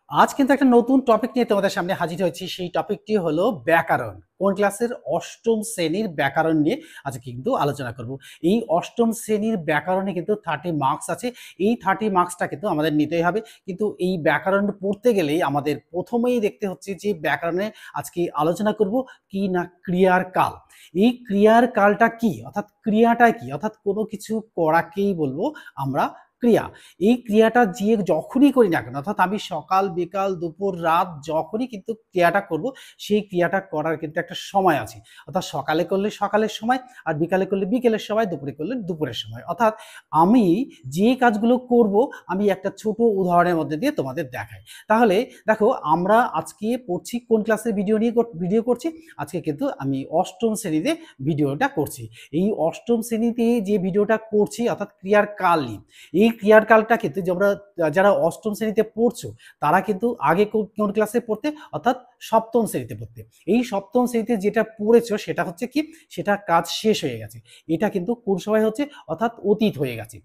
আজ কিন্তু একটা নতুন টপিক নিয়ে তোমাদের সামনে হাজির হয়েছি। সেই টপিকটি হলো ব্যাকরণ। কোন ক্লাসের? অষ্টম শ্রেণীর ব্যাকরণ নিয়ে আজকে কিন্তু আলোচনা করব। এই অষ্টম শ্রেণীর ব্যাকরণে কিন্তু 30 মার্কস আছে। এই 30 মার্কসটা কিন্তু আমাদের নিতেই হবে। কিন্তু এই ব্যাকরণ পড়তে গেলেই আমাদের প্রথমেই দেখতে হচ্ছে যে ব্যাকরণে আজকে আলোচনা করব কি না ক্রিয়ার কাল। এই ক্রিয়ার কালটা কি, অর্থাৎ ক্রিয়াটা কি, অর্থাৎ কোনো কিছু করাকেই বলবো আমরা ক্রিয়া। এই ক্রিয়াটা যে যখনই করি না কেন, অর্থাৎ আমি সকাল বিকাল দুপুর রাত যখনই কিন্তু ক্রিয়াটা করব, সেই ক্রিয়াটা করার কিন্তু একটা সময় আছে। অর্থাৎ সকালে করলে সকালের সময়, আর বিকালে করলে বিকেলের সময়, দুপুরে করলে দুপুরের সময়। অর্থাৎ আমি যে কাজগুলো করব আমি একটা ছোট উদাহরণের মধ্যে দিয়ে তোমাদের দেখাই। তাহলে দেখো, আমরা আজকে পড়ছি কোন ক্লাসের ভিডিও করছি। আজকে কিন্তু আমি অষ্টম শ্রেণীতে ভিডিওটা করছি। এই অষ্টম শ্রেণীতে যে ভিডিওটা করছি অর্থাৎ ক্রিয়ার কাল নিয়ে। এই ক্রিয়ার কালটা কিন্তু যারা অষ্টম শ্রেণীতে পড়ছো তারা কিন্তু আগে কোন ক্লাসে পড়তে, অর্থাৎ সপ্তম শ্রেণীতে পড়তে। এই সপ্তম শ্রেণীতে যেটা পড়েছো সেটা হচ্ছে কি, সেটা কাজ শেষ হয়ে গেছে। এটা কিন্তু কোন সময় হচ্ছে, অর্থাৎ অতীত হয়ে গেছে।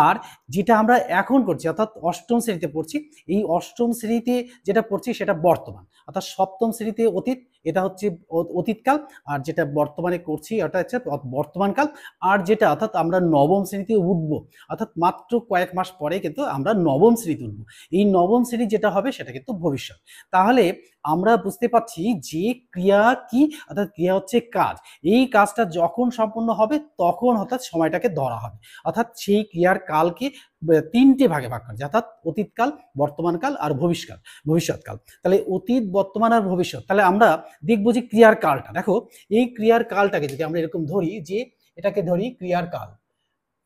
আর যেটা আমরা এখন করছি অর্থাৎ অষ্টম শ্রেণীতে পড়ছি, এই অষ্টম শ্রেণীতে যেটা পড়ছি সেটা বর্তমান। অর্থাৎ সপ্তম শ্রেণীতে অতীত, এটা হচ্ছে অতীতকাল। আর যেটা বর্তমানে করছি ওটা হচ্ছে বর্তমানকাল। আর যেটা অর্থাৎ আমরা নবম শ্রেণীতে উঠবো, অর্থাৎ মাত্র কয়েক মাস পরে কিন্তু আমরা নবম শ্রেণীতে উঠবো। এই নবম শ্রেণী যেটা হবে সেটা কিন্তু ভবিষ্যৎ। তাহলে আমরা বুঝতে পারছি যে ক্রিয়া কি, অর্থাৎ ক্রিয়া হচ্ছে কাজ। এই কাজটা যখন সম্পূর্ণ হবে তখন অর্থাৎ সময়টাকে ধরা হবে। অর্থাৎ সেই ক্রিয়ার কালকে তিনটে ভাগে ভাগ করা যায়, অর্থাৎ অতীতকাল, বর্তমানকাল আর ভবিষ্যৎকাল। তাহলে অতীত, বর্তমান আর ভবিষ্যৎ। তাহলে আমরা দেখবো যে ক্রিয়ার কালটা, দেখো এই ক্রিয়ার কালটাকে যদি আমরা এরকম ধরি, যে এটাকে ধরি ক্রিয়ার কাল।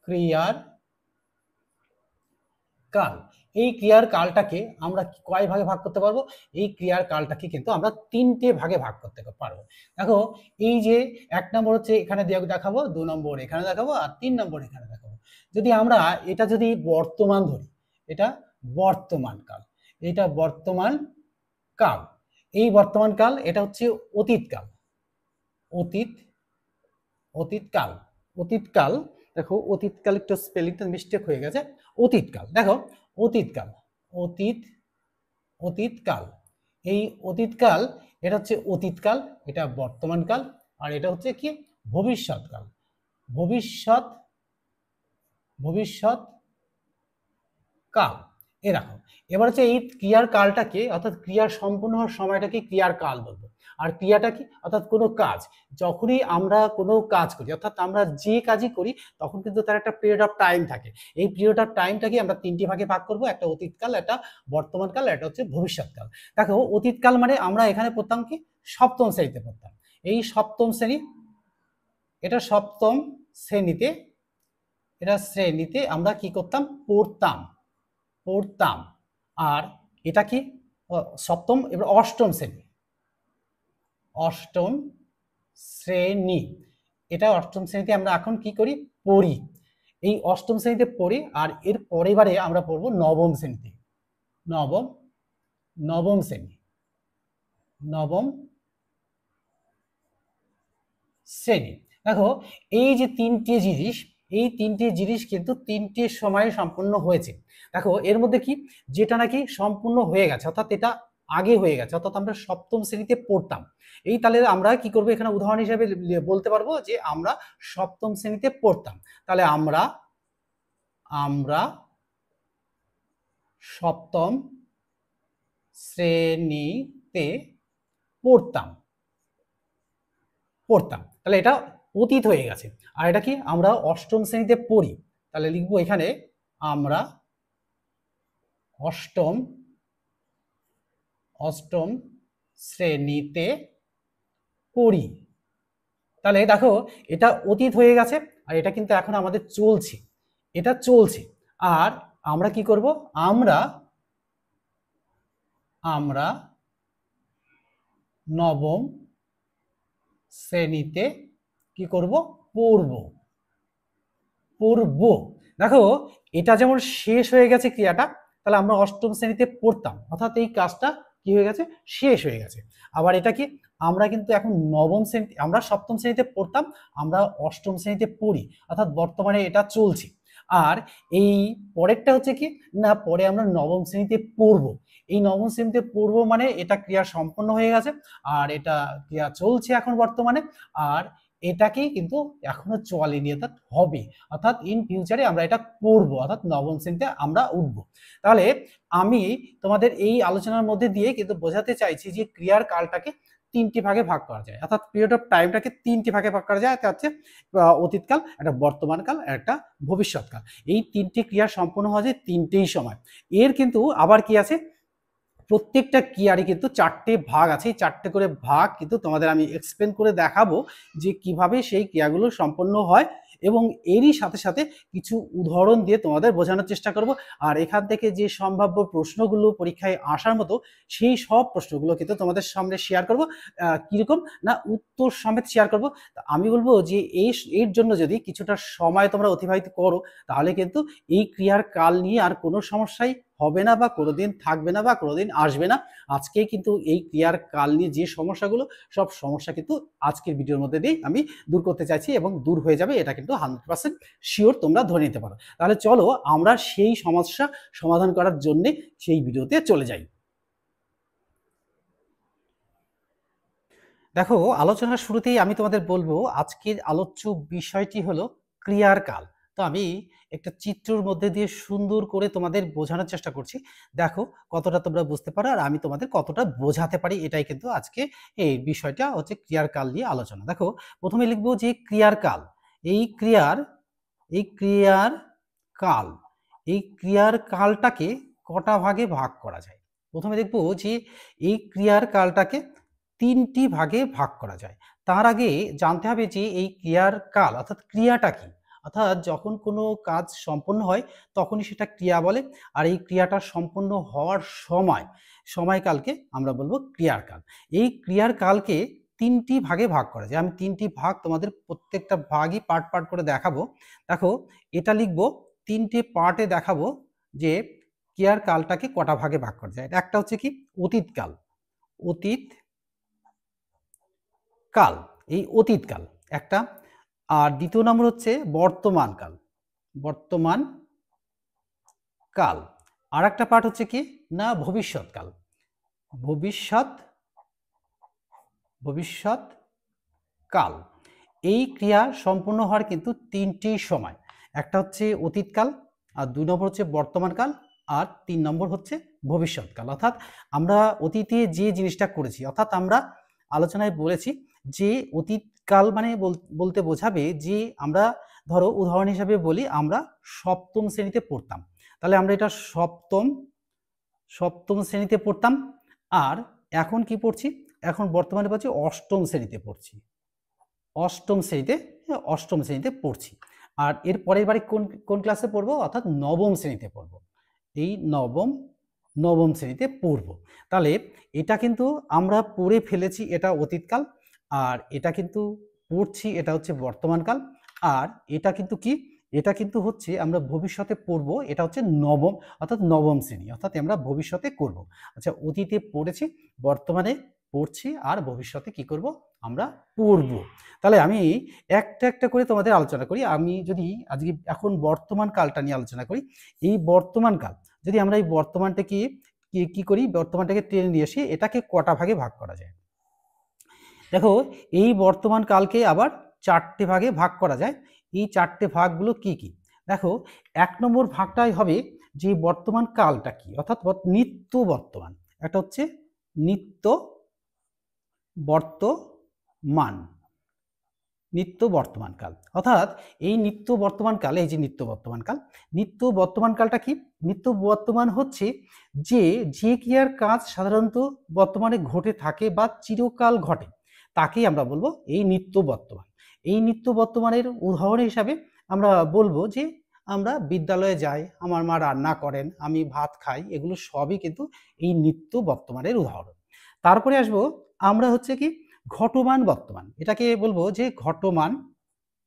ক্রিয়ার কাল, এই ক্রিয়ার কালটাকে আমরা কয় ভাগে ভাগ করতে পারবো? এই ক্রিয়ার কালটাকে কিন্তু আমরা তিনটে ভাগে ভাগ করতে পারবো। দেখো, এই যে এক নম্বর হচ্ছে এখানে দেখাবো, 2 নম্বর এখানে দেখাবো, আর 3 নম্বর এখানে দেখাবো। যদি আমরা এটা যদি বর্তমান ধরি, এটা বর্তমান কাল, এটা বর্তমান কাল। এই বর্তমান কাল, এটা হচ্ছে অতীত কাল। অতীত অতীতকাল অতীতকাল। দেখো, অতীতকাল একটু স্পেলিংটা মিস্টেক হয়ে গেছে। অতীতকাল, দেখো অতীতকাল, অতীত অতীতকাল। এই অতীতকাল, এটা হচ্ছে অতীতকাল, এটা বর্তমানকাল, আর এটা হচ্ছে কি ভবিষ্যৎকাল। ভবিষ্যৎ ভবিষ্যৎ কাল। এরকম। এবার হচ্ছে এই ক্রিয়ার কালটাকে, অর্থাৎ ক্রিয়ার সম্পূর্ণ হওয়ার সময়টাকে ক্রিয়ার কাল বলবো। আর ক্রিয়াটা কি, অর্থাৎ কোনো কাজ, যখনই আমরা কোনো কাজ করি, অর্থাৎ আমরা যে কাজই করি তখন কিন্তু তার একটা পিরিয়ড অফ টাইম থাকে। এই পিরিয়ড অফ টাইমটাকে আমরা তিনটি ভাগে ভাগ করবো, একটা অতীতকাল, একটা বর্তমানকাল, একটা হচ্ছে ভবিষ্যৎকাল। দেখো, অতীতকাল মানে আমরা এখানে পড়তাম কি, সপ্তম শ্রেণীতে পড়তাম। এই সপ্তম শ্রেণী, এটা সপ্তম শ্রেণীতে, এটা শ্রেণীতে আমরা কি করতাম, পড়তাম। আর এটা কি, সপ্তম। এবার অষ্টম শ্রেণী, অষ্টম শ্রেণী, এটা অষ্টম শ্রেণীতে আমরা এখন কি করি, পড়ি। এই অষ্টম শ্রেণীতে পড়ি, আর এর পরেবারে আমরা পড়বো নবম শ্রেণীতে। নবম নবম শ্রেণী, নবম শ্রেণী। দেখো, এই যে তিনটে জিনিস, এই তিনটে জিনিস কিন্তু তিনটে সময়ে সম্পূর্ণ হয়েছে। দেখো, এর মধ্যে কি, যেটা নাকি সম্পূর্ণ হয়ে গেছে, অর্থাৎ এটা আগে হয়ে গেছে, অর্থাৎ আমরা সপ্তম শ্রেণীতে পড়তাম। এই তাহলে আমরা কি করবো, এখানে উদাহরণ হিসেবে বলতে পারবো যে আমরা সপ্তম শ্রেণীতে পড়তাম। তাহলে আমরা আমরা সপ্তম শ্রেণীতে পড়তাম পড়তাম তাহলে এটা অতীত হয়ে গেছে। আর এটা কি, আমরা অষ্টম শ্রেণীতে পড়ি। তাহলে লিখবো এখানে আমরা অষ্টম অষ্টম শ্রেণীতে পড়ি। তাহলে দেখো, এটা অতীত হয়ে গেছে, আর এটা কিন্তু এখন আমাদের চলছে, এটা চলছে। আর আমরা কি করব, আমরা আমরা নবম শ্রেণীতে কি করব, পড়ব। দেখো, এটা যেমন শেষ হয়ে গেছে ক্রিয়াটা, তাহলে আমরা অষ্টম শ্রেণীতে পড়তাম, অর্থাৎ এই কাজটা কি হয়ে গেছে, শেষ হয়ে গেছে। আবার এটা কি, আমরা কিন্তু এখন নবম শ্রেণী, আমরা সপ্তম শ্রেণীতে পড়তাম, আমরা অষ্টম শ্রেণীতে পড়ি, অর্থাৎ বর্তমানে এটা চলছে। আর এই পরেরটা হচ্ছে কি না, পরে আমরা নবম শ্রেণীতে পড়বো। এই নবম শ্রেণীতে পড়বো মানে এটা ক্রিয়া সম্পন্ন হয়ে গেছে, আর এটা ক্রিয়া চলছে এখন বর্তমানে, আর এটাকেই কিন্তু এখনো চলেনি, অর্থাৎ হবে, অর্থাৎ ইন ফিউচারে আমরা এটা পড়বো, অর্থাৎ নবম শ্রেণীতে আমরা উঠবো। তাহলে আমি তোমাদের এই আলোচনার মধ্যে দিয়ে কিন্তু বোঝাতে চাইছি যে ক্রিয়ার কালটাকে তিনটি ভাগে ভাগ করা যায়, অর্থাৎ পিরিয়ড অফ টাইমটাকে তিনটি ভাগে ভাগ করা যায়। একটা হচ্ছে অতীতকাল, একটা বর্তমানকাল, একটা ভবিষ্যৎকাল। এই তিনটি ক্রিয়া সম্পন্ন হওয়া যায় তিনটেই সময়। এর কিন্তু আবার কি আছে, প্রত্যেকটা ক্রিয়ারই কিন্তু চারটে ভাগ আছে। এই চারটে করে ভাগ কিন্তু তোমাদের আমি এক্সপ্লেন করে দেখাবো যে কিভাবে সেই ক্রিয়াগুলো সম্পন্ন হয়, এবং এরই সাথে সাথে কিছু উদাহরণ দিয়ে তোমাদের বোঝানোর চেষ্টা করব। আর এখান থেকে যে সম্ভাব্য প্রশ্নগুলো পরীক্ষায় আসার মতো সেই সব প্রশ্নগুলো কিন্তু তোমাদের সামনে শেয়ার করব। কিরকম না, উত্তর সমেত শেয়ার করব। আমি বলবো যে এর জন্য যদি কিছুটা সময় তোমরা অতিবাহিত করো, তাহলে কিন্তু এই ক্রিয়ার কাল নিয়ে আর কোনো সমস্যাই হবে না, বা কোনোদিন থাকবে না, বা কোনোদিন আসবে না। আজকেই কিন্তু এই ক্রিয়ার কাল নিয়ে যে সমস্যাগুলো, সব সমস্যা কিন্তু আজকের ভিডিওর মধ্যে দিয়ে আমি দূর করতে চাইছি, এবং দূর হয়ে যাবে এটা কিন্তু 100% শিওর, তোমরা ধরে নিতে পারো। তাহলে চলো আমরা সেই সমস্যা সমাধান করার জন্য সেই ভিডিওতে চলে যাই। দেখো, আলোচনার শুরুতেই আমি তোমাদের বলবো আজকের আলোচ্য বিষয়টি হলো ক্রিয়ার কাল। তো আমি একটা চিত্রের মধ্যে দিয়ে সুন্দর করে তোমাদের বোঝানোর চেষ্টা করছি, দেখো কতটা তোমরা বুঝতে পারো আর আমি তোমাদের কতটা বোঝাতে পারি। এটাই কিন্তু আজকে এই বিষয়টা হচ্ছে ক্রিয়ার কাল নিয়ে আলোচনা। দেখো, প্রথমে লিখবো যে ক্রিয়ার কাল। এই ক্রিয়ার কাল, এই ক্রিয়ার কালটাকে কটা ভাগে ভাগ করা যায়। প্রথমে দেখবো যে এই ক্রিয়ার কালটাকে তিনটি ভাগে ভাগ করা যায়। তার আগে জানতে হবে যে এই ক্রিয়ার কাল অর্থাৎ ক্রিয়াটা কি, অর্থাৎ যখন কোনো কাজ সম্পন্ন হয় তখনই সেটা ক্রিয়া বলে, আর এই ক্রিয়াটা সম্পন্ন হওয়ার সময়কালকে আমরা বলবো ক্রিয়ার কাল। এই ক্রিয়ার কালকে তিনটি ভাগে ভাগ করা যায়। আমি তিনটি ভাগ তোমাদের প্রত্যেকটা ভাগই পার্ট পার্ট করে দেখাবো। দেখো, এটা লিখবো তিনটে পার্টে দেখাবো যে ক্রিয়ার কালটাকে কটা ভাগে ভাগ করা যায়। একটা হচ্ছে কি অতীতকাল, অতীত কাল, এই অতীতকাল একটা। আর দ্বিতীয় নম্বর হচ্ছে বর্তমান কাল, বর্তমান কাল। আর একটা পার্ট হচ্ছে কি না ভবিষ্যৎকাল, ভবিষ্যৎ কাল। এই ক্রিয়া সম্পূর্ণ হওয়ার কিন্তু তিনটি সময়, একটা হচ্ছে অতীতকাল, আর দুই নম্বর হচ্ছে বর্তমানকাল, আর তিন নম্বর হচ্ছে ভবিষ্যৎকাল। অর্থাৎ আমরা অতীতে যে জিনিসটা করেছি, অর্থাৎ আমরা আলোচনায় বলেছি যে অতীতকাল মানে বলতে বোঝাবে যে আমরা ধরো উদাহরণ হিসাবে বলি আমরা সপ্তম শ্রেণীতে পড়তাম, তাহলে আমরা এটা সপ্তম শ্রেণীতে পড়তাম। আর এখন কি পড়ছি, এখন বর্তমানে পড়ছি অষ্টম শ্রেণীতে পড়ছি, অষ্টম শ্রেণীতে পড়ছি। আর এর পরের বারে কোন ক্লাসে পড়বো, অর্থাৎ নবম শ্রেণীতে পড়বো, এই নবম শ্রেণীতে পড়বো। তাহলে এটা কিন্তু আমরা পড়ে ফেলেছি, এটা অতীতকাল, আর এটা কিন্তু পড়ছি, এটা হচ্ছে বর্তমানকাল, আর এটা কিন্তু কি, এটা কিন্তু হচ্ছে আমরা ভবিষ্যতে পড়বো, এটা হচ্ছে নবম, অর্থাৎ নবম শ্রেণী, অর্থাৎ আমরা ভবিষ্যতে করব। আচ্ছা, অতীতে পড়েছি, বর্তমানে পড়ছি, আর ভবিষ্যতে কি করব, আমরা পড়ব। তাহলে আমি একটা একটা করে তোমাদের আলোচনা করি। আমি যদি আজকে এখন বর্তমান কালটা নিয়ে আলোচনা করি, এই বর্তমান কাল যদি আমরা এই বর্তমানটাকে কি করি, বর্তমানটাকে টেনে নিয়ে আসি, এটাকে কটা ভাগে ভাগ করা যায়। দেখো, এই বর্তমান কালকে আবার চারটে ভাগে ভাগ করা যায়। এই চারটে ভাগগুলো কি কি, দেখো এক নম্বর ভাগটাই হবে যে বর্তমান কালটা কি, অর্থাৎ নিত্য বর্তমান। একটা হচ্ছে নিত্য বর্তমান, নিত্য বর্তমান কাল। অর্থাৎ এই নিত্য বর্তমান কাল, এই যে নিত্য বর্তমান কাল, নিত্য বর্তমান কালটা কি, নিত্য বর্তমান হচ্ছে যে ক্রিয়ার কাজ সাধারণত বর্তমানে ঘটে থাকে বা চিরকাল ঘটে, তাকেই আমরা বলবো এই নিত্য বর্তমান। এই নিত্য বর্তমানের উদাহরণ হিসাবে আমরা বলবো যে আমরা বিদ্যালয়ে যাই, আমার মা রান্না করেন, আমি ভাত খাই, এগুলো সবই কিন্তু এই নিত্য বর্তমানের উদাহরণ। তারপরে আসবো আমরা হচ্ছে কি ঘটমান বর্তমান, এটাকে বলবো যে ঘটমান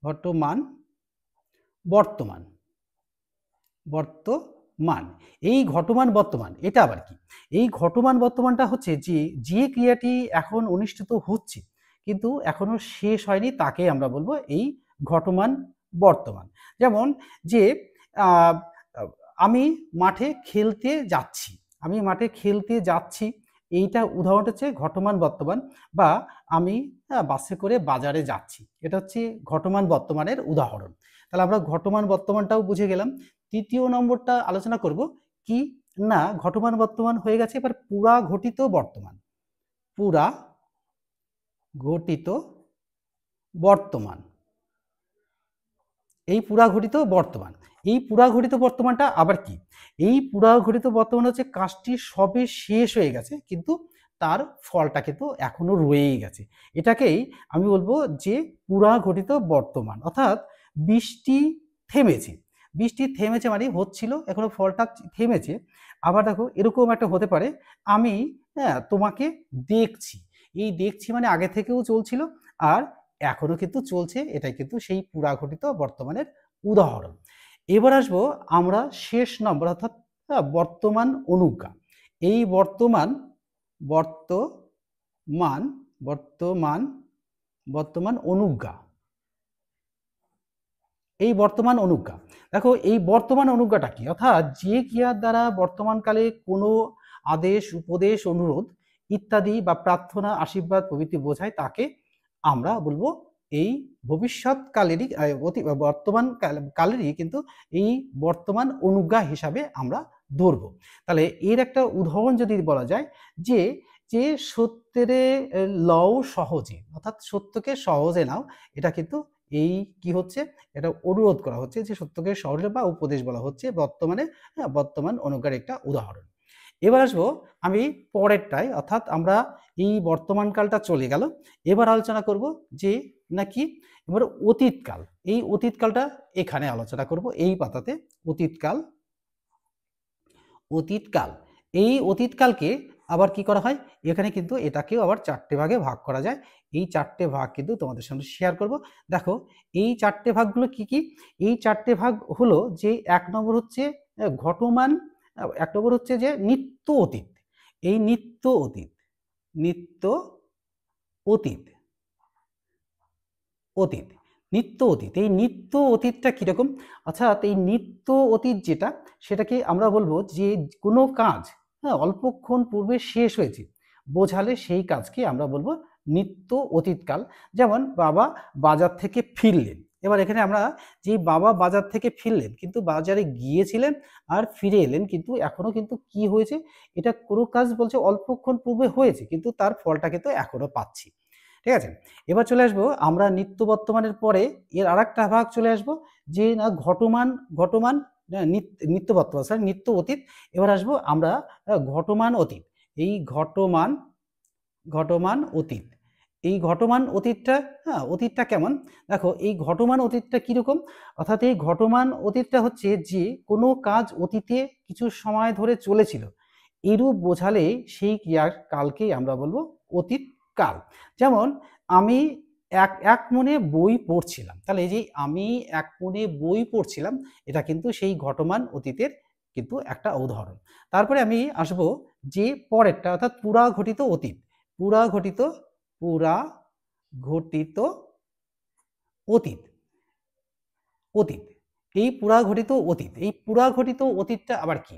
বর্তমান, এই ঘটমান বর্তমান এটা আবার কি, এই ঘটমান বর্তমানটা হচ্ছে যে ক্রিয়াটি এখন অনুষ্ঠিত হচ্ছে কিন্তু এখনো শেষ হয়নি, তাকে আমরা বলবো এই ঘটমান বর্তমান। যেমন যে আমি মাঠে খেলতে যাচ্ছি, আমি মাঠে খেলতে যাচ্ছি, এইটা উদাহরণটা হচ্ছে ঘটমান বর্তমান, বা আমি বাসে করে বাজারে যাচ্ছি, এটা হচ্ছে ঘটমান বর্তমানের উদাহরণ। তাহলে আমরা ঘটমান বর্তমানটাও বুঝে গেলাম। তৃতীয় নম্বরটা আলোচনা করব কি না, ঘটমান বর্তমান হয়ে গেছে, এবার পুরা ঘটিত বর্তমান। পুরা ঘটিত বর্তমান, এই পুরা ঘটিত বর্তমান, এই পুরা ঘটিত বর্তমানটা আবার কি? এই পুরা ঘটিত বর্তমান হচ্ছে কাজটি সবে শেষ হয়ে গেছে কিন্তু তার ফলটা কিন্তু এখনো রয়েই গেছে, এটাকেই আমি বলবো যে পুরা ঘটিত বর্তমান। অর্থাৎ বৃষ্টি থেমেছে, বৃষ্টি থেমেছে মানে হচ্ছিল, এখনো ফলটা থেমেছে। আবার দেখো এরকম একটা হতে পারে, আমি তোমাকে দেখছি, এই দেখছি মানে আগে থেকেও চলছিল আর এখনো কিন্তু চলছে, এটাই কিন্তু সেই পুরা ঘটিত বর্তমানের উদাহরণ। এবার আসবো আমরা শেষ নম্বর, অর্থাৎ বর্তমান অনুজ্ঞা। এই বর্তমান বর্তমান বর্তমান বর্তমান অনুজ্ঞা, এই বর্তমান অনুজ্ঞা। দেখো এই বর্তমান অনুজ্ঞাটা কি? অর্থাৎ যে ক্রিয়ার দ্বারা বর্তমানকালে কোনো আদেশ, উপদেশ, অনুরোধ ইত্যাদি বা প্রার্থনা, আশীর্বাদ প্রভৃতি বোঝায়, তাকে আমরা বলবো এই ভবিষ্যৎকালেরই বর্তমান কালেরই কিন্তু এই বর্তমান অনুজ্ঞা হিসাবে আমরা ধরব। তাহলে এর একটা উদাহরণ যদি বলা যায় যে যে সত্যের লও সহজে, অর্থাৎ সত্যকে সহজে নাও, এটা কিন্তু এই কি হচ্ছে, এটা অনুরোধ করা হচ্ছে যে সত্যকে সহজে বা উপদেশ বলা হচ্ছে বর্তমানে, বর্তমান অনুজ্ঞার একটা উদাহরণ। এবার আসবো আমি পরেরটায়, অর্থাৎ আমরা এই বর্তমান কালটা চলে গেল, এবার আলোচনা করব যে নাকি এবার অতীতকাল। এই অতীতকালটা এখানে আলোচনা করব এই পাতাতে। অতীতকাল, অতীতকাল, এই অতীতকালকে আবার কি করা হয়, এখানে কিন্তু এটাকেও আবার চারটে ভাগে ভাগ করা যায়। এই চারটে ভাগ কিন্তু তোমাদের সামনে শেয়ার করব। দেখো এই চারটে ভাগগুলো কি কি? এই চারটে ভাগ হলো যে এক নম্বর হচ্ছে ঘটমান, এক নম্বর হচ্ছে যে নিত্য অতীত। এই নিত্য অতীত, নিত্য অতীত, অতীত, নিত্য অতীত। এই নিত্য অতীতটা কিরকম? অর্থাৎ এই নিত্য অতীত যেটা, সেটাকে আমরা বলবো যে কোনো কাজ অল্পক্ষণ পূর্বে শেষ হয়েছে বোঝালে সেই কাজকে আমরা বলবো নিত্য অতীতকাল। যেমন বাবা বাজার থেকে ফিরলেন, এবার এখানে আমরা যে বাবা বাজার থেকে ফিরলেন, কিন্তু বাজারে গিয়েছিলেন আর ফিরে এলেন, কিন্তু এখনো কিন্তু কি হয়েছে, এটা কোনো কাজ বলছে অল্পক্ষণ পূর্বে হয়েছে কিন্তু তার ফলটা কিন্তু এখনো পাচ্ছি। ঠিক আছে, এবার চলে আসবো আমরা নিত্য বর্তমানের পরে এর আরেকটা ভাগ চলে আসবো যে না ঘটমান, ঘটমান নিত্য বর্তমান, সরি নিত্য অতীত। এবার আসবো আমরা ঘটমান অতীত। এই ঘটমান, ঘটমান অতীত, এই ঘটমান অতীতটা, অতীতটা কেমন? দেখো এই ঘটমান অতীতটা কিরকম? অর্থাৎ এই ঘটমান অতীতটা হচ্ছে যে কোনো কাজ অতীতে কিছু সময় ধরে চলেছিল, এরূপ বোঝালে সেই ক্রিয়ার কালকেই আমরা বলবো অতীত কাল। যেমন আমি এক এক মনে বই পড়ছিলাম, তাহলে এই যে আমি এক মনে বই পড়ছিলাম, এটা কিন্তু সেই ঘটমান অতীতের কিন্তু একটা উদাহরণ। তারপরে আমি আসব যে পরেরটা, অর্থাৎ পুরা ঘটিত অতীত। পুরা ঘটিত, পুরা ঘটিত অতীত, অতীত, এই পুরা ঘটিত অতীত, এই পুরা ঘটিত অতীতটা আবার কি?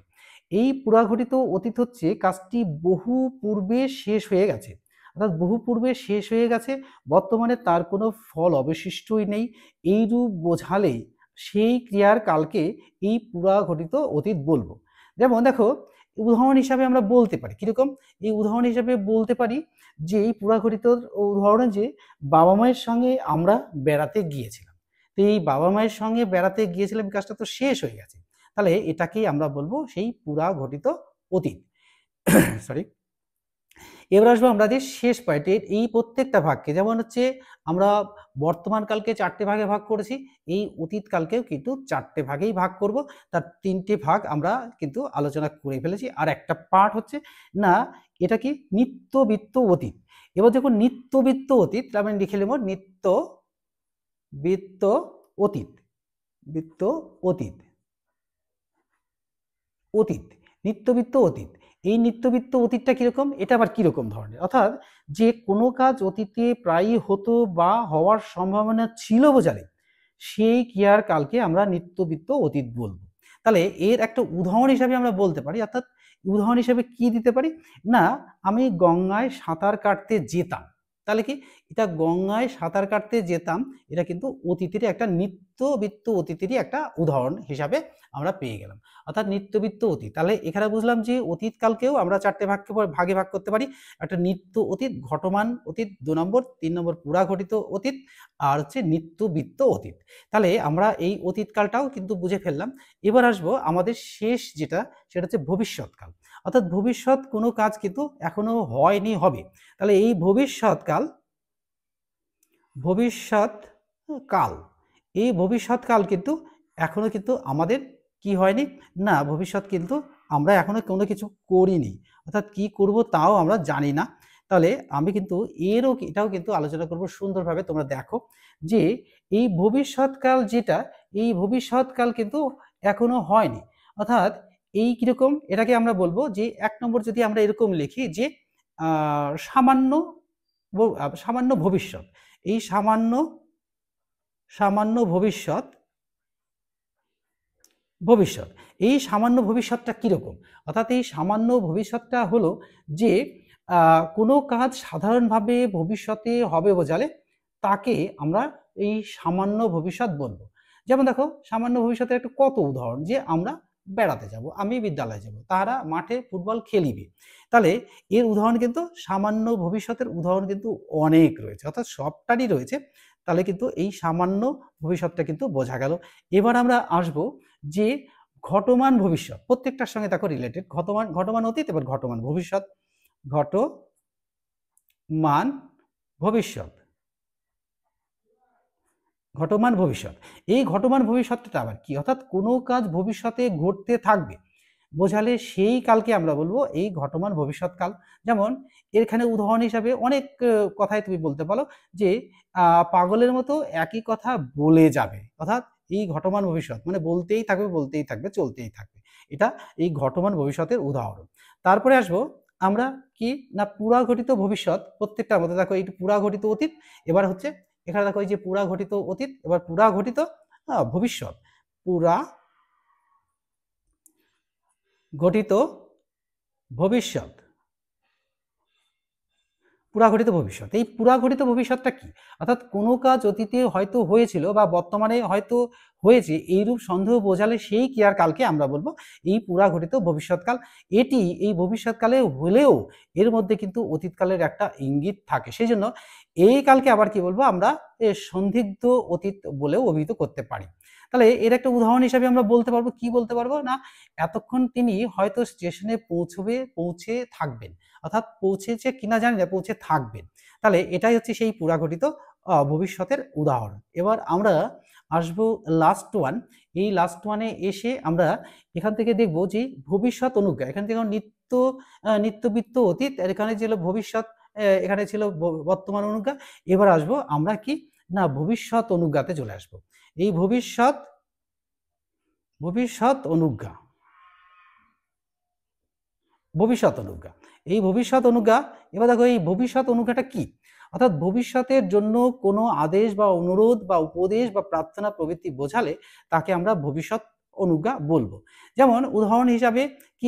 এই পুরা ঘটিত অতীত হচ্ছে কাজটি বহু পূর্বে শেষ হয়ে গেছে, অর্থাৎ বহু পূর্বে শেষ হয়ে গেছে, বর্তমানে তার কোনো ফল অবশিষ্টই নেই, এইরূপ বোঝালে সেই ক্রিয়ার কালকে এই পুরা ঘটিত অতীত বলবো। যেমন দেখো উদাহরণ হিসাবে আমরা বলতে পারি কিরকম, এই উদাহরণ হিসাবে বলতে পারি যে এই পুরা ঘটিত উদাহরণে যে বাবা মায়ের সঙ্গে আমরা বেড়াতে গিয়েছিলাম, তো এই বাবা মায়ের সঙ্গে বেড়াতে গিয়েছিলাম কাজটা তো শেষ হয়ে গেছে, তাহলে এটাকেই আমরা বলবো সেই পুরা ঘটিত অতীত। সরি, এবার আসবো আমরা যে শেষ পয়েন্টের এই প্রত্যেকটা ভাগকে, যেমন হচ্ছে আমরা বর্তমান কালকে চারটে ভাগে ভাগ করেছি, এই অতীত কালকেও কিন্তু চারটে ভাগেই ভাগ করব। তার তিনটে ভাগ আমরা কিন্তু আলোচনা করে ফেলেছি, আর একটা পার্ট হচ্ছে না এটা কি নিত্যবৃত্ত অতীত। এবার দেখুন নিত্যবৃত্ত অতীত আমি লিখে নেব নিত্য বৃত্ত অতীত, বৃত্ত অতীত, অতীত, নিত্যবৃত্ত অতীত। এই নিত্যবৃত্ত অতীতটা কিরকম? এটা আবার কিরকম ধরনের? অর্থাৎ যে কোনো কাজ অতীতে প্রায়ই হতো বা হওয়ার সম্ভাবনা ছিল বোঝালে সেই ক্রিয়ার কালকে আমরা নিত্যবৃত্ত অতীত বলবো। তাহলে এর একটা উদাহরণ হিসাবে আমরা বলতে পারি, অর্থাৎ উদাহরণ হিসেবে কি দিতে পারি? না, আমি গঙ্গায় সাঁতার কাটতে যেতাম। তাহলে কি? এটা গঙ্গায় সাঁতার কাটতে যেতাম, এটা কিন্তু অতীতের একটা নিত্যবিত্ত অতীতেরই একটা উদাহরণ হিসাবে আমরা পেয়ে গেলাম। অর্থাৎ নিত্যবিত্ত অতীত। তাহলে এখানে বুঝলাম যে অতীতকালকেও আমরা ৪ টে ভাগে ভাগ করতে পারি। একটা নিত্য অতীত, ঘটমান অতীত ২ নম্বর, ৩ নম্বর পুরাঘটিত অতীত, আর হচ্ছে নিত্যবিত্ত অতীত। তাহলে আমরা এই অতীতকালটাও কিন্তু বুঝে ফেললাম। এবার আসবো আমাদের শেষ যেটা, সেটা হচ্ছে ভবিষ্যৎকাল। অর্থাৎ ভবিষ্যৎ কোনো কাজ কিন্তু এখনো হয়নি, হবে। তাহলে এই ভবিষ্যৎকাল, এই ভবিষ্যৎকাল কিন্তু এখনো কিন্তু আমাদের কি হয়নি? না, ভবিষ্যৎ কিন্তু আমরা এখনো কোনো কিছু করিনি। অর্থাৎ কি করব তাও আমরা জানি না। তাহলে আমি কিন্তু এটাও কিন্তু আলোচনা করব সুন্দরভাবে। তোমরা দেখো যে এই ভবিষ্যৎকাল যেটা, এই ভবিষ্যৎকাল কিন্তু এখনো হয়নি। অর্থাৎ এই কিরকম? এটাকে আমরা বলবো যে ১ নম্বর যদি আমরা এরকম লিখি যে আ সামান্য সামান্য ভবিষ্যৎ। এই সামান্য ভবিষ্যৎ। এই সামান্য ভবিষ্যৎটা কিরকম? অর্থাৎ এই সামান্য ভবিষ্যৎটা হলো যে কোনো কাজ সাধারণভাবে ভবিষ্যতে হবে বোঝালে তাকে আমরা এই সামান্য ভবিষ্যৎ বলব। যেমন দেখো, সামান্য ভবিষ্যতের একটা কত উদাহরণ, যে আমরা বেড়াতে যাব, আমি বিদ্যালয়ে যাব, তাহারা মাঠে ফুটবল খেলিবে। তাহলে এর উদাহরণ কিন্তু সামান্য ভবিষ্যতের উদাহরণ কিন্তু অনেক রয়েছে, অর্থাৎ সবটারই রয়েছে। তাহলে কিন্তু এই সামান্য ভবিষ্যৎটা কিন্তু বোঝা গেল। এবার আমরা আসবো যে ঘটমান ভবিষ্যৎ, প্রত্যেকটার সঙ্গে দেখো রিলেটেড। ঘটমান অতীত, এবার ঘটমান ভবিষ্যৎ। ঘটমান ভবিষ্যৎ, ঘটমান ভবিষ্যৎ। এই ঘটমান ভবিষ্যৎটা আবার কি? অর্থাৎ কোনো কাজ ভবিষ্যতে ঘটতে থাকবে বোঝালে সেই কালকে আমরা বলবো এই ঘটমান ভবিষ্যৎকাল। যেমন এখানে উদাহরণ হিসাবে অনেক কথাই তুমি বলতে পারো যে পাগলের মতো একই কথা বলে যাবে। অর্থাৎ এই ঘটমান ভবিষ্যৎ মানে বলতেই থাকবে, বলতেই থাকবে, চলতেই থাকবে। এটা এই ঘটমান ভবিষ্যতের উদাহরণ। তারপরে আসবো আমরা কি না পুরাঘটিত ভবিষ্যৎ। প্রত্যেকটার মধ্যে দেখো এই পুরাঘটিত অতীত, এবার হচ্ছে এখানে দেখো এই যে পুরাঘটিত অতীত, এবার পুরাঘটিত ভবিষ্যৎ। পুরা ঘটিত ভবিষ্যৎ, পুরাঘটিত ভবিষ্যৎ। এই পুরাঘটিত ভবিষ্যৎটা কি? অর্থাৎ কোনো কাজ অতীতে হয়তো হয়েছিল বা বর্তমানে হয়তো হয়েছে, এইরূপ সন্দেহ বোঝালে সেই ক্রিয়ার আমরা বলবো এই পুরাঘটিত ভবিষ্যৎকাল। এই ভবিষ্যৎকালে হলেও এর মধ্যে কিন্তু অতীতকালের একটা ইঙ্গিত থাকে। সেই জন্য এই কালকে আবার কি বলবো আমরা, সন্দিগ্ধ অতীত বলেও অভিহিত করতে পারি। তাহলে এর একটা উদাহরণ হিসাবে আমরা বলতে পারবো, কি বলতে পারবো না, এতক্ষণ তিনি হয়তো স্টেশনে পৌঁছে থাকবেন। অর্থাৎ পৌঁছেছে কিনা জানি না, পৌঁছে থাকবেন। তাহলে এটাই হচ্ছে সেই পুরাঘটিত ভবিষ্যতের উদাহরণ। এবার আমরা আসবো লাস্ট ওয়ান। এই লাস্ট ওয়ানে এসে আমরা এখান থেকে দেখব যে ভবিষ্যৎ অনুজ্ঞা। এখান থেকে নিত্যবিত্ত অতীত, আর এখানে ছিল ভবিষ্যৎ, এখানে ছিল বর্তমান অনুজ্ঞা। এবার আসবো আমরা কি না ভবিষ্যৎ অনুজ্ঞাতে চলে আসবো। এই ভবিষ্যৎ অনুজ্ঞা, ভবিষ্যৎ অনুজ্ঞা। এই ভবিষ্যৎ অনুজ্ঞা, এবার দেখো এই ভবিষ্যৎ অনুজ্ঞাটা কি? অর্থাৎ ভবিষ্যতের জন্য কোনো আদেশ বা অনুরোধ বা উপদেশ বা প্রার্থনা প্রভৃতি বোঝালে তাকে আমরা ভবিষ্যৎ অনুজ্ঞা বলবো। যেমন উদাহরণ হিসাবে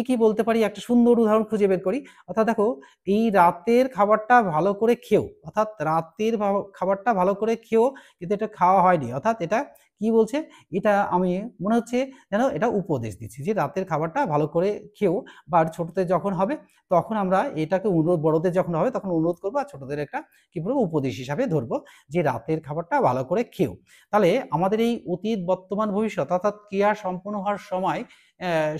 কি বলতে পারি, একটা সুন্দর উদাহরণ খুঁজে বের করি। অর্থাৎ দেখো এই রাতের খাবারটা ভালো করে খেও, অর্থাৎ রাতের খাবারটা ভালো করে খেও, কিন্তু এটা খাওয়া হয়নি। অর্থাৎ এটা কি বলছে? এটা আমি মনে হচ্ছে যেন এটা উপদেশ দিচ্ছি যে রাতের খাবারটা ভালো করে খেও, বা ছোটদের যখন হবে তখন আমরা এটাকে অনুরোধ, বড়দের যখন হবে তখন অনুরোধ করবো, আর ছোটদের একটা কি বলবো উপদেশ হিসাবে ধরবো যে রাতের খাবারটা ভালো করে খেও। তাহলে আমাদের এই অতীত, বর্তমান, ভবিষ্যৎ অর্থাৎ ক্রিয়া সম্পন্ন হওয়ার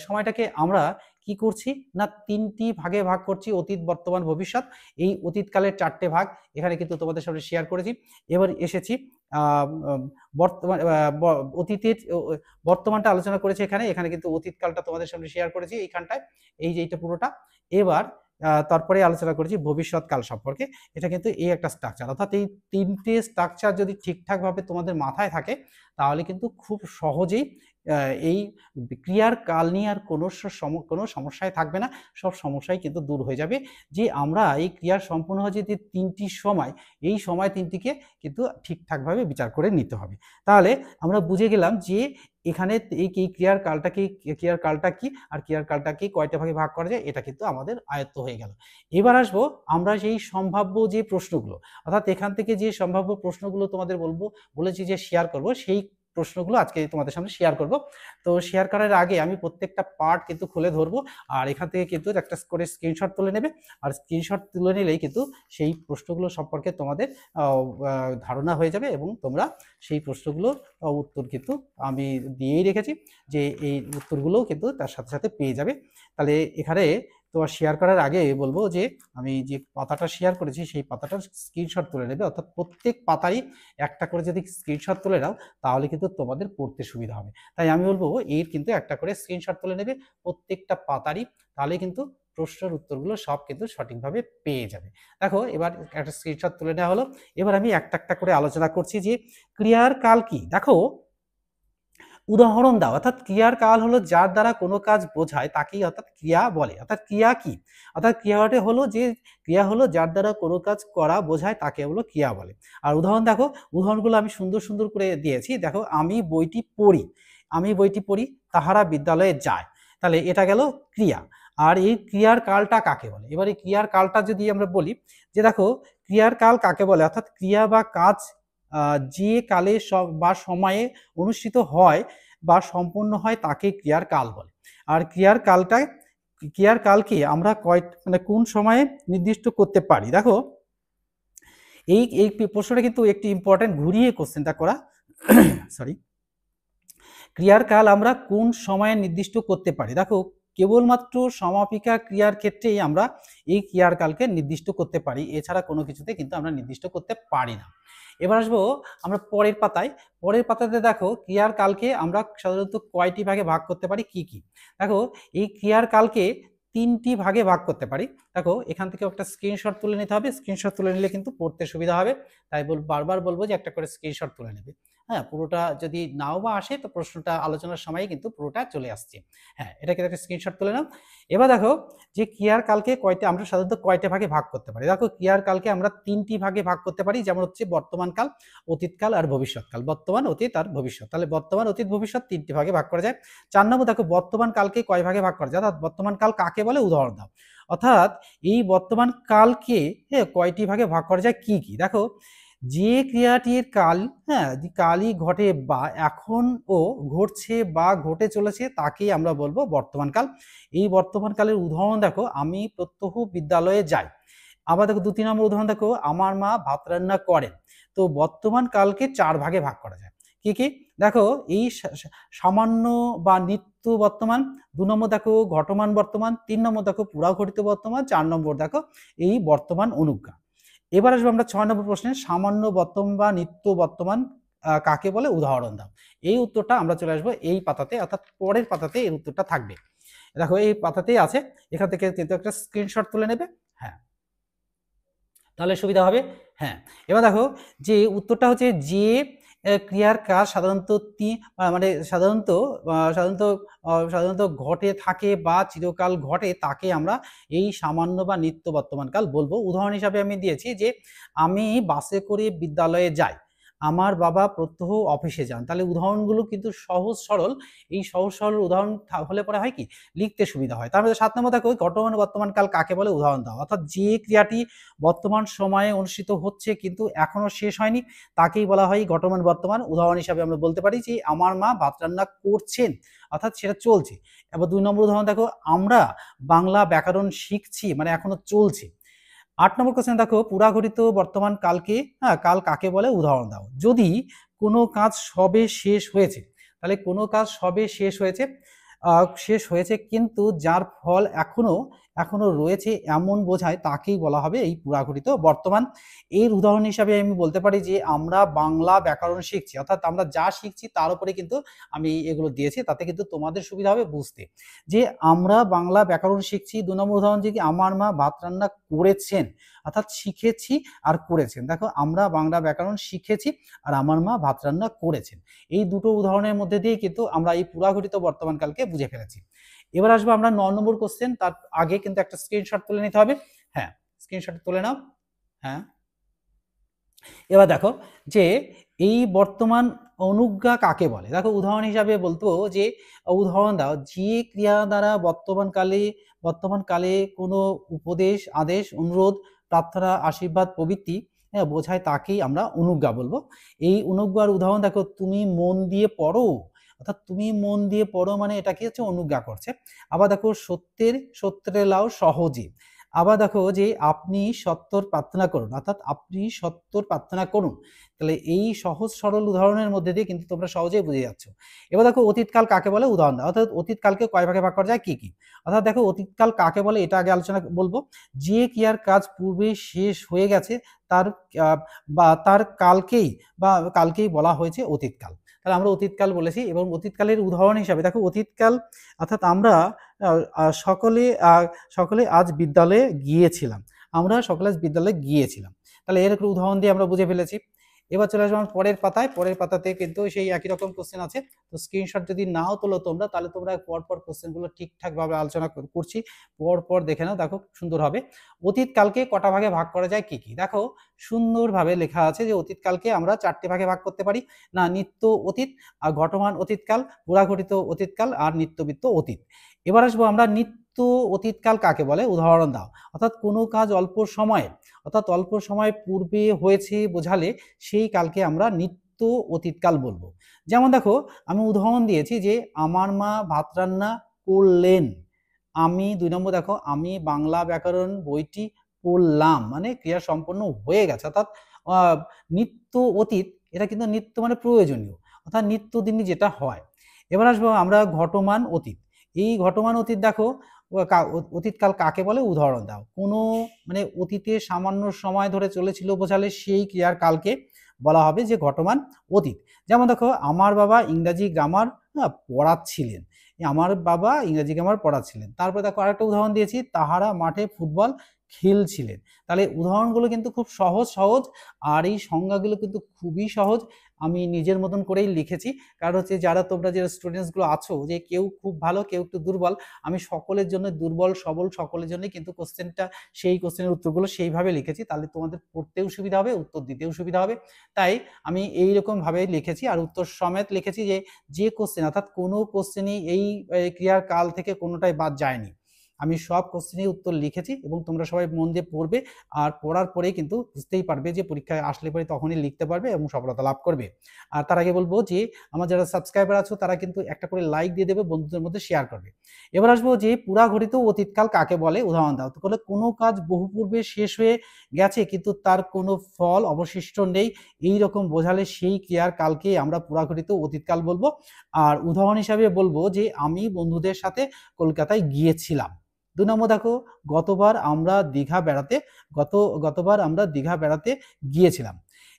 সময়টাকে আমরা কি করছি না ৩টি ভাগে ভাগ করছি, অতীত, বর্তমান, ভবিষ্যৎ। এই অতীতকালের ৪টে ভাগ এখানে কিন্তু তোমাদের সামনে শেয়ার করেছি। এবার এসেছি বর্তমান, অতীতের বর্তমানটা আলোচনা করেছি, এখানে কিন্তু অতীতকালটা তোমাদের সামনে শেয়ার করেছি এইখানটায়, এই যে এইটা পুরোটা। এবার তারপরে আলোচনা করেছি ভবিষ্যৎকাল সম্পর্কে। এটা কিন্তু এই একটা স্ট্রাকচার। অর্থাৎ এই ৩টে স্ট্রাকচার যদি ঠিকঠাকভাবে তোমাদের মাথায় থাকে তাহলে কিন্তু খুব সহজেই এই ক্রিয়ার কাল নিয়ে আর কোনো সমস্যায় থাকবে না, সব সমস্যাই কিন্তু দূর হয়ে যাবে। যে আমরা এই ক্রিয়ার সম্পূর্ণ হয় যে ৩টি সময়, এই সময় ৩টিকে কিন্তু ঠিকঠাকভাবে বিচার করে নিতে হবে। তাহলে আমরা বুঝে গেলাম যে এখানে এই ক্রিয়ার কালটা কি আর ক্রিয়ার কালটাকে কয়টা ভাগে ভাগ করা যায়, এটা কিন্তু আমাদের আয়ত্ত হয়ে গেল। এবার আসবো আমরা সেই সম্ভাব্য যে প্রশ্নগুলো, অর্থাৎ এখান থেকে যে সম্ভাব্য প্রশ্নগুলো তোমাদের বলেছি যে শেয়ার করব, সেই প্রশ্নগুলো আজকে তোমাদের সামনে শেয়ার করব। তো শেয়ার করার আগে আমি প্রত্যেকটা পার্ট কিন্তু খুলে ধরবো, আর এখান থেকে কিন্তু একটা করে স্ক্রিনশট তুলে নেবে, আর স্ক্রিনশট তুলে নিলেই কিন্তু সেই প্রশ্নগুলো সম্পর্কে তোমাদের ধারণা হয়ে যাবে, এবং তোমরা সেই প্রশ্নগুলোর উত্তর কিন্তু আমি দিয়েই রেখেছি, যে এই উত্তরগুলোও কিন্তু তার সাথে সাথে পেয়ে যাবে। তাহলে এখানে তোমার শেয়ার করার আগে বলবো যে আমি যে পাতাটা শেয়ার করেছি সেই পাতাটার স্ক্রিনশট তুলে নেবে, অর্থাৎ প্রত্যেক পাতারই একটা করে যদি স্ক্রিনশট তুলে নাও তাহলে কিন্তু তোমাদের পড়তে সুবিধা হবে। তাই আমি বলবো এর কিন্তু একটা করে স্ক্রিনশট তুলে নেবে প্রত্যেকটা পাতারই, তাহলে কিন্তু প্রশ্নের উত্তরগুলো সব কিন্তু সঠিকভাবে পেয়ে যাবে। দেখো এবার একটা স্ক্রিনশট তুলে নেওয়া হলো। এবার আমি একটা একটা করে আলোচনা করছি যে ক্রিয়ার কাল কি। দেখো উদাহরণ দাও, অর্থাৎ ক্রিয়ার কাল হলো যার দ্বারা কোনো কাজ বোঝায় তাকেই অর্থাৎ ক্রিয়া বলে। অর্থাৎ ক্রিয়া কি, অর্থাৎ ক্রিয়াটা হলো যে ক্রিয়া হলো যার দ্বারা কোনো কাজ করা বোঝায় তাকে হলো ক্রিয়া বলে। আর উদাহরণ দেখো, উদাহরণগুলো আমি সুন্দর সুন্দর করে দিয়েছি। দেখো আমি বইটি পড়ি, তাহারা বিদ্যালয়ে যায়, তাহলে এটা গেল ক্রিয়া। আর এই ক্রিয়ার কালটা কাকে বলে, এবার এই ক্রিয়ার কালটা যদি আমরা বলি যে দেখো ক্রিয়ার কাল কাকে বলে, অর্থাৎ ক্রিয়া বা কাজ যে কালে বা সময়ে অনুষ্ঠিত হয় বা সম্পন্ন হয় তাকে ক্রিয়ার কাল বলে। আর ক্রিয়ার কালকে আমরা মানে কোন সময়ে নির্দিষ্ট করতে পারি। দেখো এই এই প্রশ্নটা কিন্তু একটি ইম্পর্টেন্ট, ঘুরিয়ে কোশ্চেনটা করা সরি। ক্রিয়ার কাল আমরা কোন সময়ে নির্দিষ্ট করতে পারি। দেখো কেবলমাত্র সমাপিকা ক্রিয়ার ক্ষেত্রেই আমরা এই ক্রিয়ার কালকে নির্দিষ্ট করতে পারি, এছাড়া কোনো কিছুতে কিন্তু আমরা নির্দিষ্ট করতে পারি না। এবার আসবো আমরা পরের পাতাতে দেখো ক্রিয়ার কালকে আমরা সাধারণত কয়টি ভাগে ভাগ করতে পারি, কি কি। দেখো এই ক্রিয়ার কালকে 3টি ভাগে ভাগ করতে পারি। দেখো এখান থেকে একটা স্ক্রিনশট তুলে নিতে হবে, স্ক্রিনশট তুলে নিলে কিন্তু পড়তে সুবিধা হবে। তাই বারবার বলবো যে একটা করে স্ক্রিনশট তুলে নেবে। হ্যাঁ, পুরোটা যদি নাও বা আসে তো প্রশ্নটা আলোচনার সময় কিন্তু পুরোটা চলে আসছে। হ্যাঁ, এটাকে একটা স্ক্রিনশট তুলে নাও। এবার দেখো যে ক্রিয়ার কালকে আমরা সাধারণত কয়টা ভাগে ভাগ করতে পারি। দেখো ক্রিয়ার কালকে আমরা 3টি ভাগে ভাগ করতে পারি, যেমন হচ্ছে বর্তমান কাল, অতীতকাল আর ভবিষ্যৎকাল। বর্তমান, অতীত আর ভবিষ্যৎ। তাহলে বর্তমান, অতীত, ভবিষ্যৎ 3টি ভাগে ভাগ করা যায়। 4 নম্বর দেখো বর্তমান কালকে কয় ভাগে ভাগ করা যায়, অর্থাৎ বর্তমান কাল কাকে বলে উদাহরণ দাও। অর্থাৎ এই বর্তমান কালকে কয়টি ভাগে ভাগ করা যায়, কি কি। দেখো যে ক্রিয়াটির কাল কালই ঘটে বা এখন ও ঘটছে বা ঘটে চলেছে তাকেই আমরা বলবো বর্তমান কাল। এই বর্তমান কালের উদাহরণ দেখো আমি প্রত্যহ বিদ্যালয়ে যাই। আবার দেখো 2-3 নম্বর উদাহরণ দেখো আমার মা ভাত রান্না করেন। তো বর্তমান কালকে 4 ভাগে ভাগ করা যায়, কি কি। দেখো এই সামান্য বা নিত্য বর্তমান, 2 নম্বর দেখো ঘটমান বর্তমান, 3 নম্বর দেখো পুরাঘটিত বর্তমান, 4 নম্বর দেখো এই বর্তমান অনুজ্ঞা। এবার আসবো আমরা 6 নম্বর প্রশ্নে, সামান্য বর্তমান বা নিত্য বর্তমান কাকে বলে উদাহরণ দাও। এই উত্তরটা আমরা চলে আসবো এই পাতাতে, অর্থাৎ পরের পাতাতে এর উত্তরটা থাকবে। দেখো এই পাতাতেই আছে, এখান থেকে কিন্তু একটা স্ক্রিনশট তুলে নেবে। হ্যাঁ, তাহলে সুবিধা হবে। হ্যাঁ, এবার দেখো যে উত্তরটা হচ্ছে যে ক্রিয়ার কাজ সাধারণত মানে সাধারণত ঘটে থাকে বা চিরকাল ঘটে তাকে আমরা এই সামান্য বা নিত্য বর্তমান কাল বলবো। উদাহরণ হিসাবে আমি দিয়েছি যে আমি বাসে করে বিদ্যালয়ে যাই, আমার বাবা প্রত্যহ অফিসে যান। তাহলে উদাহরণগুলো কিন্তু সহজ সরল, এই সহজ সরল উদাহরণ হলে পরে হয় কি লিখতে সুবিধা হয়। তার মধ্যে 7 নম্বর দেখো ঘটমান বর্তমান কাল কাকে বলে উদাহরণ দাও। অর্থাৎ যে ক্রিয়াটি বর্তমান সময়ে অনুষ্ঠিত হচ্ছে কিন্তু এখনো শেষ হয়নি তাকেই বলা হয় ঘটমান বর্তমান। উদাহরণ হিসাবে আমরা বলতে পারি যে আমার মা ভাত রান্না করছেন, অর্থাৎ সেটা চলছে। এবার 2 নম্বর উদাহরণ দেখো আমরা বাংলা ব্যাকরণ শিখছি, মানে এখনো চলছে। 8 নম্বর কোশ্চেন দেখো পুরাঘটিত বর্তমান কালকে কাল কাকে বলে উদাহরণ দাও। যদি কোনো কাজ সবে শেষ হয়েছে, তাহলে কোনো কাজ সবে শেষ হয়েছে কিন্তু যার ফল এখনো রয়েছে এমন বোঝায় তাকেই বলা হবে এই পুরাঘটিত বর্তমান। এর উদাহরণ হিসাবে আমি বলতে পারি যে আমরা বাংলা ব্যাকরণ শিখছি, অর্থাৎ আমরা যা শিখছি তার উপরে কিন্তু আমি এগুলো দিয়েছি, তাতে কিন্তু তোমাদের সুবিধা হবে বুঝতে যে আমরা বাংলা ব্যাকরণ শিখছি। ২ নম্বর উদাহরণ যে কি আমার মা ভাত রান্না করেছেন, অর্থাৎ শিখেছি আর করেছেন। দেখো আমরা বাংলা ব্যাকরণ শিখেছি আর আমার মা ভাত রান্না করেছেন, এই দুটো উদাহরণের মধ্যে দিয়ে কিন্তু আমরা এই পুরাঘটিত বর্তমানকালকে বুঝে ফেলেছি। এবার আসবো আমরা ৯ নম্বর কোশ্চেন, তার আগে কিন্তু একটা স্ক্রিনশট তুলে নিতে হবে। হ্যাঁ, স্ক্রিনশট তুলে নাও। হ্যাঁ, এবার দেখো যে এই বর্তমান অনুজ্ঞা কাকে বলে। দেখো উদাহরণ হিসাবে বলতো যে উদাহরণ দাও, যে ক্রিয়া দ্বারা বর্তমানকালে কোনো উপদেশ, আদেশ, অনুরোধ, প্রার্থনা, আশীর্বাদ প্রভৃতি বোঝায় তাকেই আমরা অনুজ্ঞা বলবো। এই অনুজ্ঞার উদাহরণ দেখো, তুমি মন দিয়ে পড়ো, অর্থাৎ তুমি মন দিয়ে পড়ো মানে এটা কি হচ্ছে, অনুজ্ঞা করছে। আবার দেখো সত্যের লাও সহজে। আবার দেখো যে আপনি সত্তর প্রার্থনা করুন, অর্থাৎ আপনি সত্তর প্রার্থনা করুন। তাহলে এই সহজ সরল উদাহরণের মধ্যে দিয়ে কিন্তু তোমরা সহজেই বুঝে যাচ্ছ। এবার দেখো অতীতকাল কাকে বলে উদাহরণ দাও, অর্থাৎ অতীতকালকে কয় ভাগে ভাগ করা যায় কি কি। অর্থাৎ দেখো অতীতকাল কাকে বলে এটা আগে আলোচনা বলবো। যে ক্রিয়ার কাজ পূর্বে শেষ হয়ে গেছে তার বা তার কালকেই বলা হয়েছে অতীতকাল। তাহলে আমরা অতীতকাল বলেছি, এবং অতীতকালের উদাহরণ হিসাবে দেখো অতীতকাল অর্থাৎ আমরা সকলে আজ বিদ্যালয়ে গিয়েছিলাম, আমরা সকলে আজ বিদ্যালয়ে গিয়েছিলাম। তাহলে এর একটা উদাহরণ দিয়ে আমরা বুঝে ফেলেছি। এবার চলে আসবো পরের পাতায়। পরের পাতাতে কিন্তু সেই একই রকম কোশ্চেন আছে। তো স্ক্রিনশট যদি নাও তোলো তোমরা, তাহলে তোমরা পরপর কোশ্চেনগুলো ঠিকঠাকভাবে আলোচনা করছি, পরপর দেখে নাও, দেখো সুন্দর হবে। অতীতকালকে কটা ভাগে ভাগ করা যায় কি কি। দেখো সুন্দরভাবে লেখা আছে যে অতীতকালকে আমরা 4টে ভাগে ভাগ করতে পারি না, নিত্য অতীত, আর ঘটমান অতীতকাল, পুরাঘটিত অতীতকাল, আর নিত্যবৃত্ত অতীত। এবার আসবো আমরা নিত্য অতীতকাল কাকে বলে উদাহরণ দাও, অর্থাৎ কোনো কাজ অল্প সময় পূর্বে হয়েছে বোঝালে সেই কালকে আমরা নিত্য অতীতকাল বলবো। যেমন দেখো আমি উদাহরণ দিয়েছি যে আমার মা ভাত রান্না করলেন। আমি ২ নম্বর দেখো আমি বাংলা ব্যাকরণ বইটি পড়লাম, মানে ক্রিয়া সম্পন্ন হয়ে গেছে, অর্থাৎ নিত্য অতীত, এটা কিন্তু নিত্য মানে প্রয়োজনীয়, অর্থাৎ নিত্যদিনই যেটা হয়। এবার আসবো আমরা ঘটমান অতীত। এই ঘটমান অতীত দেখো অতীতকাল কাকে বলে উদাহরণ দাও। কোনো মানে অতীতে সামান্য সময় ধরে চলেছিল বোঝালে সেই ক্রিয়ার কালকে বলা হবে যে ঘটমান অতীত। যেমন দেখো আমার বাবা ইংরাজি গ্রামার পড়াচ্ছিলেন, আমার বাবা ইংরাজি গ্রামার পড়াচ্ছিলেন। তারপরে দেখো আরেকটা উদাহরণ দিয়েছি, তাহারা মাঠে ফুটবল খেলছিলেন। তাহলে উদাহরণগুলো কিন্তু খুব সহজ, আর এই সংজ্ঞাগুলো কিন্তু খুবই সহজ, আমি নিজের মতন করেই লিখেছি। কারণ হচ্ছে তোমরা যে স্টুডেন্টসগুলো আছো, যে কেউ খুব ভালো কেউ একটু দুর্বল, আমি সকলের জন্য দুর্বল সবল সকলের জন্য কিন্তু সেই কোশ্চেনের উত্তরগুলো সেইভাবে লিখেছি, তাহলে তোমাদের পড়তেও সুবিধা হবে, উত্তর দিতেও সুবিধা হবে। তাই আমি এইরকম ভাবে লিখেছি, আর উত্তর সমেত লিখেছি যে কোশ্চেন, অর্থাৎ কোনো কোশ্চেনই এই ক্রিয়ার কাল থেকে কোনোটাই বাদ যায়নি। আমি সব কোশ্চেনের উত্তর লিখেছি, এবং তোমরা সবাই মন দিয়ে পড়বে, আর পড়ার পরেই কিন্তু বুঝতেই পারবে যে পরীক্ষায় আসলে পরে তখনই লিখতে পারবে এবং সফলতা লাভ করবে। আর তার আগে বলবো যে আমার যারা সাবস্ক্রাইবার আছো তারা কিন্তু একটা করে লাইক দিয়ে দেবে, বন্ধুদের মধ্যে শেয়ার করবে। এবার আসবো যে পুরাঘটিত অতীতকাল কাকে বলে উদাহরণ দাও। তো কোনো কাজ বহু পূর্বে শেষ হয়ে গেছে কিন্তু তার কোনো ফল অবশিষ্ট নেই, এই রকম বোঝালে সেই ক্রিয়ার কালকে আমরা পুরাঘটিত অতীতকাল বলবো। আর উদাহরণ হিসাবে বলবো যে আমি বন্ধুদের সাথে কলকাতায় গিয়েছিলাম। ২ নম্বর দেখো গতবার আমরা দীঘা বেড়াতে গিয়েছিলাম।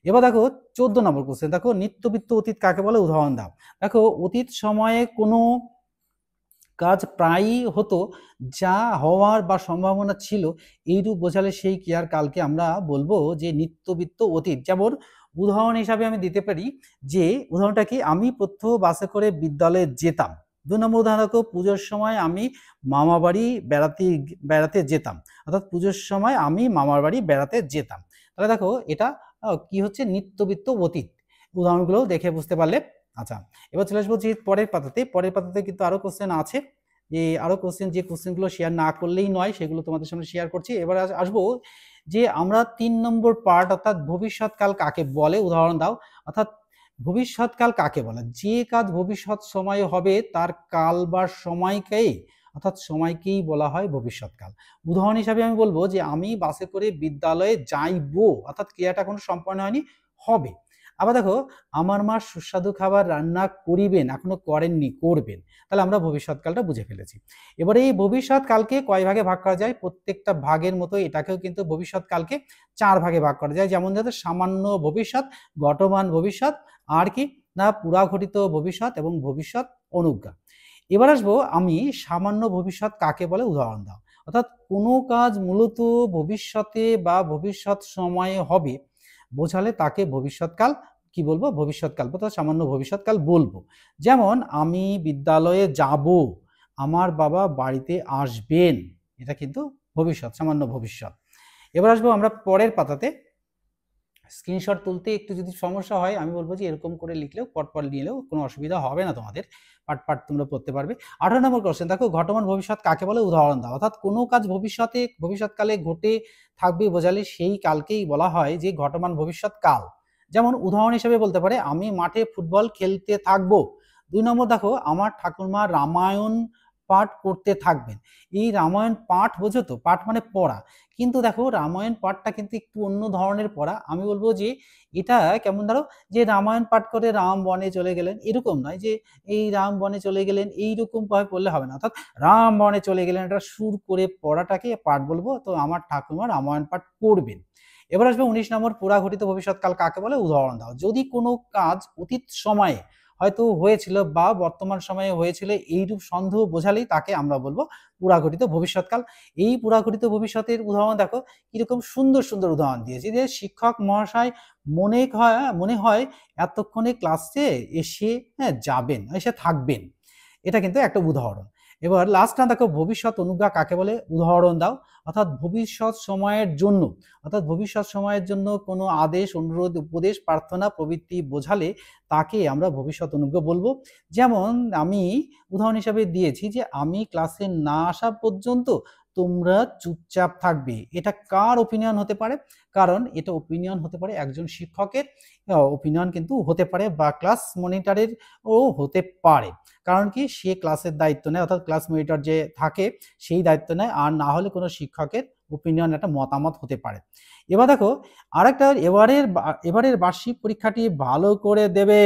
এবার দেখো ১৪ নম্বর কোশ্চেন, দেখো নিত্যবৃত্ত অতীত কাকে বলে উদাহরণ দাও। দেখো অতীত সময়ে কোনো কাজ প্রায়ই হতো, যা হওয়ার বা সম্ভাবনা ছিল, এইরূপ বোঝালে সেই ক্রিয়ার কালকে আমরা বলবো যে নিত্যবৃত্ত অতীত। যেমন উদাহরণ হিসাবে আমি দিতে পারি যে উদাহরণটা কি, আমি প্রত্যহ বাসে করে বিদ্যালয়ে যেতাম। ২ নম্বর উদাহরণ দেখো পুজোর সময় আমি মামা বাড়ি বেড়াতে যেতাম, অর্থাৎ পুজোর সময় আমি মামার বাড়ি বেড়াতে যেতাম। তাহলে দেখো এটা কি হচ্ছে, নিত্যবৃত্ত অতীত। উদাহরণগুলো দেখে বুঝতে পারলে। আচ্ছা, এবার চলে আসবো যে পরের পাতাতে কিন্তু আরো কোশ্চেন আছে, যে কোশ্চেনগুলো শেয়ার না করলেই নয়, সেগুলো তোমাদের সামনে শেয়ার করছি। এবার আসবো যে আমরা ৩ নম্বর পার্ট, অর্থাৎ ভবিষ্যৎকাল কাকে বলে উদাহরণ দাও। অর্থাৎ ভবিষ্যৎকাল কাকে বলে, যে কাজ ভবিষ্যৎ সময়ে হবে তার কাল বা সময়কেই বলা হয় ভবিষ্যৎকাল। উদাহরণ হিসাবে আমি বলবো যে আমি বাসে করে বিদ্যালয়ে যাইবো, অর্থাৎ ক্রিয়াটা এখনো সম্পন্ন হয়নি, হবে। আবার দেখো, আমার মা সুস্বাদু খাবার রান্না করিবেন, এখনো করেননি, করবেন। তাহলে আমরা ভবিষ্যৎকালটা বুঝে ফেলেছি। এবারে এই ভবিষ্যৎকালকে কয় ভাগে ভাগ করা যায়? প্রত্যেকটা ভাগের মতো এটাকেও কিন্তু ভবিষ্যৎকালকে 4 ভাগে ভাগ করা যায়। যেমন যাদের সামান্য ভবিষ্যৎ, ঘটমান ভবিষ্যৎ, আর কি না পুরাঘটিত ভবিষ্যৎ এবং ভবিষ্যৎ অনুজ্ঞা। এবার আসবো আমি সামান্য ভবিষ্যৎ কাকে বলে, উদাহরণ দাও। অর্থাৎ কোনো কাজ মূলত ভবিষ্যতে বা ভবিষ্যৎ সময়ে হবে বোঝালে তাকে ভবিষ্যৎকাল কি বলবো? ভবিষ্যৎকাল বা সামান্য ভবিষ্যৎকাল বলবো। যেমন আমি বিদ্যালয়ে যাব, আমার বাবা বাড়িতে আসবেন, এটা কিন্তু ভবিষ্যৎ, সামান্য ভবিষ্যৎ। এবার আসবো আমরা পরের পাতাতে। স্ক্রিনশট তুলতে একটু যদি সমস্যা হয় আমি বলবো যে এরকম করে লিখলেও পটপট নিলেও কোনো অসুবিধা হবে না তোমাদের, পাট পাট তোমরা পড়তে পারবে। 18 নম্বর কোশ্চেন দেখো, ঘটমান ভবিষ্যৎ কাকে বলে, উদাহরণ দাও। অর্থাৎ কোনো কাজ ভবিষ্যৎকালে ঘটে থাকবে বোঝালে সেই কালকেই বলা হয় যে ঘটমান ভবিষ্যৎ কাল। যেমন উদাহরণ হিসেবে বলতে পারে আমি মাঠে ফুটবল খেলতে থাকবো। 2 নম্বর দেখো, আমার ঠাকুরমা রামায়ণ পাঠ করতে থাকবেন। এই রামায়ণ পাঠ বোঝো তো, পাঠ মানে পড়া, কিন্তু দেখো রামায়ণ পাঠটা কিন্তু একটু অন্য ধরনের পড়া। আমি বলবো যে এটা কেমন, ধরো যে রামায়ণ পাঠ করে রাম বনে চলে গেলেন, এরকম নয় যে এই রাম বনে চলে গেলেন এইরকম ভাবে পড়লে হবে না। অর্থাৎ রাম বনে চলে গেলেন, এটা সুর করে পড়াটাকে পাঠ বলবো। তো আমার ঠাকুমা রামায়ণ পাঠ করবেন। এবার আসবে 19 নম্বর, পুরাঘটিত ভবিষ্যৎকাল কাকে বলে, উদাহরণ দাও। যদি কোনো কাজ অতীত সময়ে হয়তো হয়েছিল বা বর্তমান সময়ে হয়েছিল এইরূপ সন্দেহ বোঝালেই তাকে আমরা বলবো পুরাঘটিত ভবিষ্যৎকাল। এই পুরাঘটিত ভবিষ্যতের উদাহরণ দেখো কিরকম সুন্দর সুন্দর উদাহরণ দিয়েছি, যে শিক্ষক মহাশয় মনে হয় এতক্ষণে ক্লাসে এসে যাবেন, এসে থাকবেন, এটা কিন্তু একটা উদাহরণ। এবার লাস্টটা দেখো, ভবিষ্যৎ অনুজ্ঞা কাকে বলে, উদাহরণ দাও। অর্থাৎ ভবিষ্যৎ সময়ের জন্য কোনো আদেশ, অনুরোধ, উপদেশ, প্রার্থনা প্রভৃতি বোঝালে তাকে আমরা ভবিষ্যৎ অনুজ্ঞা বলবো। যেমন আমি উদাহরণ হিসাবে দিয়েছি যে আমি ক্লাসে না আসা পর্যন্ত তোমরা চুপচাপ থাকবে। এটা কার ওপিনিয়ন হতে পারে? কারণ এটা ওপিনিয়ন হতে পারে একজন শিক্ষকের ওপিনিয়ন কিন্তু হতে পারে, বা ক্লাস মনিটরের ও হতে পারে। কারণ কি, সে ক্লাসের দায়িত্ব নেয়, অর্থাৎ ক্লাস মনিটর যে থাকে সেই দায়িত্ব নেয়, আর না হলে কোনো শিক্ষকের ওপিনিয়ন, একটা মতামত হতে পারে। এবার দেখো আরেকটা, এবারের বার্ষিক পরীক্ষাটি ভালো করে দেবে,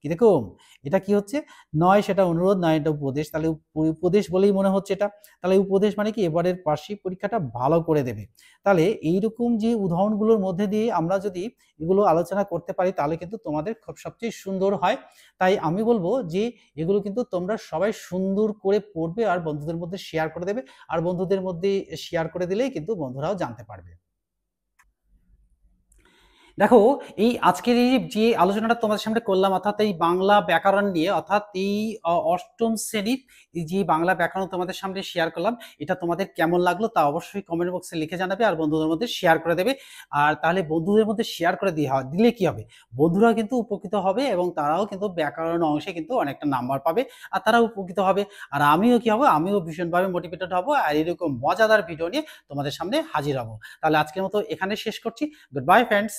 কিরকম, এটা কি হচ্ছে, নয় সেটা অনুরোধ, নয় এটা উপদেশ। তাহলে উপদেশ বলেই মনে হচ্ছে এটা। তাহলে উপদেশ মানে কি, এবারের বার্ষিক পরীক্ষাটা ভালো করে দেবে। তাহলে এইরকম যে উদাহরণগুলোর মধ্যে দিয়ে আমরা যদি এগুলো আলোচনা করতে পারি তাহলে কিন্তু তোমাদের খুব সবচেয়ে সুন্দর হয়। তাই আমি বলবো যে এগুলো কিন্তু তোমরা সবাই সুন্দর করে পড়বে আর বন্ধুদের মধ্যে শেয়ার করে দেবে। আর বন্ধুদের মধ্যে শেয়ার করে দিলেই কিন্তু বন্ধুরাও জানতে পারবে। দেখো, এই আজকের এই যে আলোচনাটা তোমাদের সামনে করলাম, অর্থাৎ এই বাংলা ব্যাকরণ নিয়ে, অর্থাৎ এই অষ্টম শ্রেণীর এই যে বাংলা ব্যাকরণ তোমাদের সামনে শেয়ার করলাম, এটা তোমাদের কেমন লাগলো তা অবশ্যই কমেন্ট বক্সে লিখে জানাবে আর বন্ধুদের মধ্যে শেয়ার করে দেবে। আর তাহলে বন্ধুদের মধ্যে শেয়ার করে দিলে কি হবে, বন্ধুরাও কিন্তু উপকৃত হবে এবং তারাও কিন্তু ব্যাকরণ অংশে কিন্তু অনেকটা নাম্বার পাবে আর তারাও উপকৃত হবে। আর আমিও কি হবো, আমিও ভীষণভাবে মোটিভেটেড হবো আর এরকম মজাদার ভিডিও নিয়ে তোমাদের সামনে হাজির হবো। তাহলে আজকের মতো এখানে শেষ করছি। Good bye friends.